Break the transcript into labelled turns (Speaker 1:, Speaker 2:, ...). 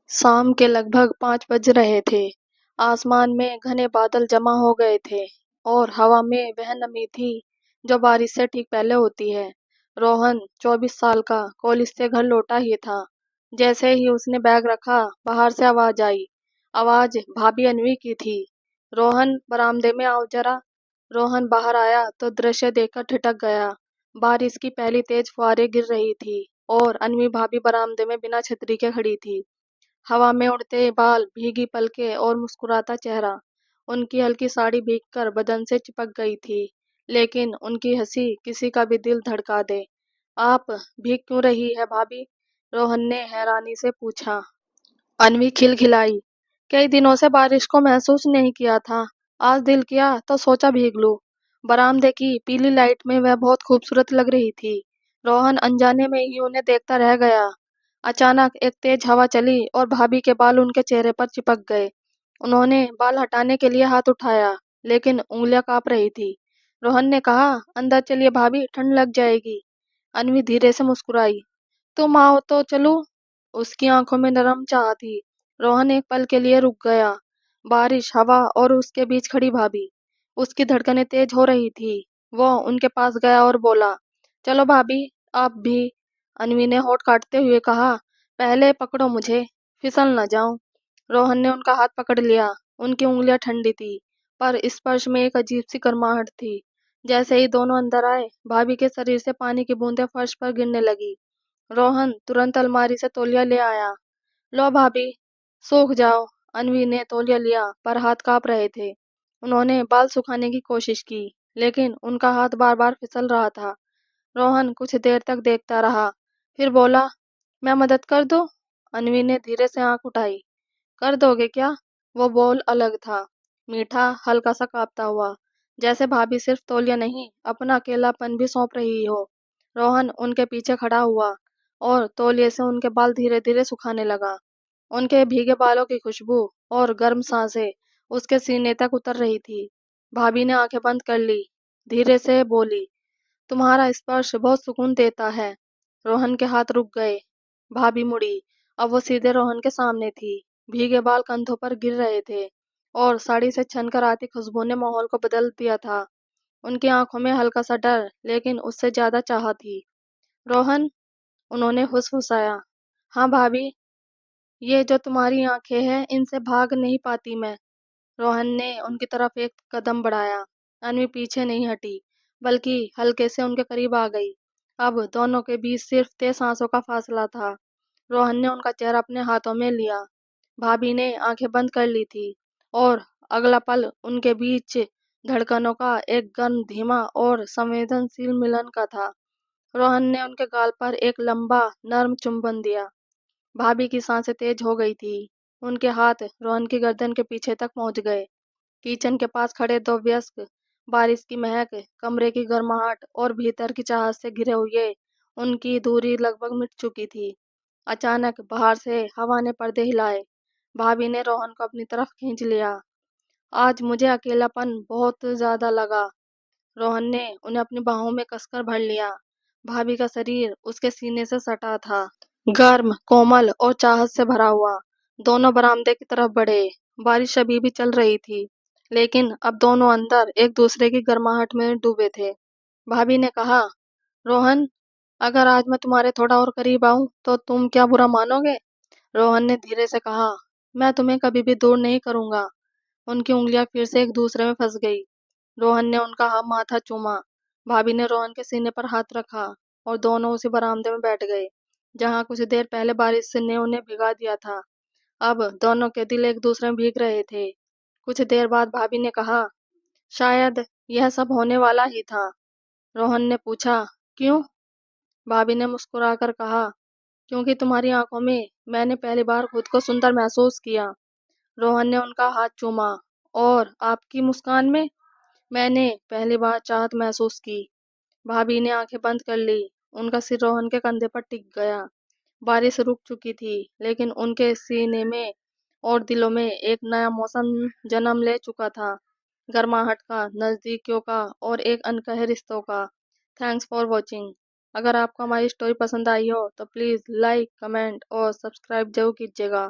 Speaker 1: शाम के लगभग 5 बज रहे थे। आसमान में घने बादल जमा हो गए थे और हवा में वह नमी थी जो बारिश से ठीक पहले होती है। रोहन 24 साल का कॉलेज से घर लौटा ही था। जैसे ही उसने बैग रखा, बाहर से आवाज आई। आवाज भाभी अनवी की थी। रोहन, बरामदे में आओ जरा। रोहन बाहर आया तो दृश्य देखकर ठिठक गया। बारिश की पहली तेज फुहारें गिर रही थी और अनवी भाभी बरामदे में बिना छतरी के खड़ी थी। हवा में उड़ते बाल, भीगी पलकें और मुस्कुराता चेहरा। उनकी हल्की साड़ी भीगकर बदन से चिपक गई थी, लेकिन उनकी हंसी किसी का भी दिल धड़का दे। आप भीग क्यों रही है भाभी? रोहन ने हैरानी से पूछा। अनवी खिलखिलाई। कई दिनों से बारिश को महसूस नहीं किया था। आज दिल किया तो सोचा भीग लूं। बरामदे की पीली लाइट में वह बहुत खूबसूरत लग रही थी। रोहन अनजाने में ही उन्हें देखता रह गया। अचानक एक तेज हवा चली और भाभी के बाल उनके चेहरे पर चिपक गए। उन्होंने बाल हटाने के लिए हाथ उठाया, लेकिन उंगलियां कांप रही थी। रोहन ने कहा, अंदर चलिए भाभी, ठंड लग जाएगी। अनवी धीरे से मुस्कुराई। तुम आओ तो चलूं? उसकी आंखों में नरम चाह थी। रोहन एक पल के लिए रुक गया। बारिश, हवा और उसके बीच खड़ी भाभी। उसकी धड़कनें तेज हो रही थी। वो उनके पास गया और बोला, चलो भाभी, आप भी। अनवी ने होठ काटते हुए कहा, पहले पकड़ो मुझे, फिसल न जाऊं। रोहन ने उनका हाथ पकड़ लिया। उनकी उंगलियां ठंडी थी, पर स्पर्श में एक अजीब सी गर्माहट थी। जैसे ही दोनों अंदर आए, भाभी के शरीर से पानी की बूंदें फर्श पर गिरने लगी। रोहन तुरंत अलमारी से तौलिया ले आया। लो भाभी, सूख जाओ। अनवी ने तौलिया लिया, पर हाथ कांप रहे थे। उन्होंने बाल सुखाने की कोशिश की, लेकिन उनका हाथ बार बार फिसल रहा था। रोहन कुछ देर तक देखता रहा, फिर बोला, मैं मदद कर दूं? अनवी ने धीरे से आंख उठाई। कर दोगे क्या? वो बोल अलग था, मीठा, हल्का सा कांपता हुआ, जैसे भाभी सिर्फ तौलिया नहीं, अपना अकेलापन भी सौंप रही हो। रोहन उनके पीछे खड़ा हुआ और तौलिए से उनके बाल धीरे धीरे सुखाने लगा। उनके भीगे बालों की खुशबू और गर्म सांसें उसके सीने तक उतर रही थी। भाभी ने आंखें बंद कर ली, धीरे से बोली, तुम्हारा स्पर्श बहुत सुकून देता है। रोहन के हाथ रुक गए। भाभी मुड़ी। अब वो सीधे रोहन के सामने थी। भीगे बाल कंधों पर गिर रहे थे और साड़ी से छनकर आती खुशबू ने माहौल को बदल दिया था। उनकी आंखों में हल्का सा डर, लेकिन उससे ज्यादा चाह थी। रोहन, उन्होंने फुसफुसाया। हाँ भाभी, ये जो तुम्हारी आंखें हैं, इनसे भाग नहीं पाती मैं। रोहन ने उनकी तरफ एक कदम बढ़ाया। अनवी पीछे नहीं हटी, बल्कि हल्के से उनके करीब आ गई। अब दोनों के बीच सिर्फ तेज सांसों का फासला था। रोहन ने उनका चेहरा अपने हाथों में लिया। भाभी ने आंखें बंद कर ली थी और अगला पल उनके बीच धड़कनों का एक गर्म, धीमा और संवेदनशील मिलन का था। रोहन ने उनके गाल पर एक लंबा, नर्म चुंबन दिया। भाभी की सांसें तेज हो गई थी। उनके हाथ रोहन की गर्दन के पीछे तक पहुंच गए। किचन के पास खड़े दो वयस्क, बारिश की महक, कमरे की गर्माहट और भीतर की चाहत से घिरे हुए, उनकी दूरी लगभग मिट चुकी थी। अचानक बाहर से हवा ने पर्दे हिलाए। भाभी ने रोहन को अपनी तरफ खींच लिया। आज मुझे अकेलापन बहुत ज्यादा लगा। रोहन ने उन्हें अपनी बाहों में कसकर भर लिया। भाभी का शरीर उसके सीने से सटा था, गर्म, कोमल और चाहत से भरा हुआ। दोनों बरामदे की तरफ बढ़े। बारिश अभी भी चल रही थी, लेकिन अब दोनों अंदर एक दूसरे की गर्माहट में डूबे थे। भाभी ने कहा, रोहन, अगर आज मैं तुम्हारे थोड़ा और करीब आऊं तो तुम क्या बुरा मानोगे? रोहन ने धीरे से कहा, मैं तुम्हें कभी भी दूर नहीं करूंगा। उनकी उंगलियां फिर से एक दूसरे में फंस गई। रोहन ने उनका माथा चूमा। भाभी ने रोहन के सीने पर हाथ रखा और दोनों उसी बरामदे में बैठ गए, जहां कुछ देर पहले बारिश ने उन्हें भिगा दिया था। अब दोनों के दिल एक दूसरे में भीग रहे थे। कुछ देर बाद भाभी ने कहा, शायद यह सब होने वाला ही था। रोहन ने पूछा, क्यों? भाभी ने मुस्कुराकर कहा, क्योंकि तुम्हारी आंखों में मैंने पहली बार खुद को सुंदर महसूस किया। रोहन ने उनका हाथ चूमा। और आपकी मुस्कान में मैंने पहली बार चाहत महसूस की। भाभी ने आंखें बंद कर ली। उनका सिर रोहन के कंधे पर टिक गया। बारिश रुक चुकी थी, लेकिन उनके सीने में और दिलों में एक नया मौसम जन्म ले चुका था, गर्माहट का, नजदीकियों का और एक अनकहे रिश्तों का। Thanks for watching. अगर आपको हमारी स्टोरी पसंद आई हो तो प्लीज़ लाइक, कमेंट और सब्सक्राइब जरूर कीजिएगा।